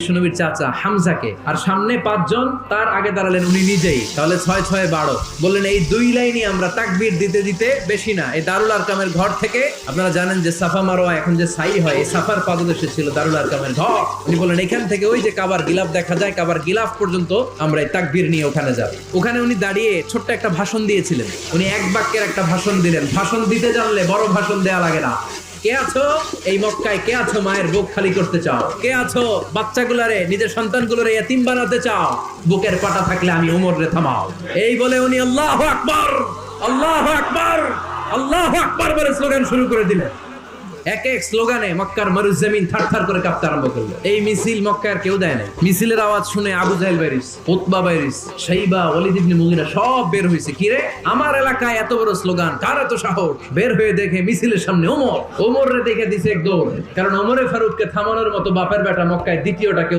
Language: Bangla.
বিশ্বনবীর চাচা হামজাকে, আর সামনে 5 জন, তার আগে দাঁড়ালেন উনি নিজেই। তাহলে 6 6 12। বললেন এই 2 লাইনই আমরা তাকবীর দিতে দিতে, বেশি না, এই দারুল আরকামের ঘর থেকে, আপনারা জানেন যে সাফা মারোয়া এখন যে সাই হয়, এই সাফার পাদদেশে ছিল দারুল আরকামের ঘর। উনি বললেন এখান থেকে ওই যে কাবার গিলাফ দেখা যায়, কাবার গিলাফ পর্যন্ত আমরা এই তাকবীর নিয়ে ওখানে যাব। ওখানে উনি দাঁড়িয়ে ছোট্ট একটা ভাষণ দিয়েছিলেন। উনি এক বাক্যের একটা ভাষণ দিলেন। ভাষণ দিতে জানলে বড় ভাষণ দেয়া লাগে না। কে আছো এই মক্কায়? কে আছো মায়ের বুক খালি করতে চাও? কে আছো বাচ্চাগুলারে, নিজের সন্তানগুলোরে ইয়াতীম বানাতে চাও? বুকের পাটা থাকলে আমি ওমর রে থামাও। এই বলে উনি আল্লাহু আকবার, আল্লাহু আকবার, আল্লাহু আকবার বলে স্লোগান শুরু করে দিলেন। এক এক স্লোগানে মক্কার মরুজমিন থারথার করে কাঁপতে আরম্ভ করলো। এই মিছিল মক্কার কেউ দেয় না। মিছিলের আওয়াজ শুনে আবু জাহেল বাইরিস, উতবা বাইরিস, শাইবা, ওয়ালিদ ইবনে মুগিরা সব বের হয়েছে। কি রে, আমার এলাকায় এত বড় স্লোগান, কার এত সাহস? বের হয়ে দেখে মিছিলের সামনে ওমর। ওমর রে দেখে দিছে এক দৌড়, কারণ ওমরে ফারুককে থামানোর মতো বাপের বেটা মক্কায় দ্বিতীয়টা কেউ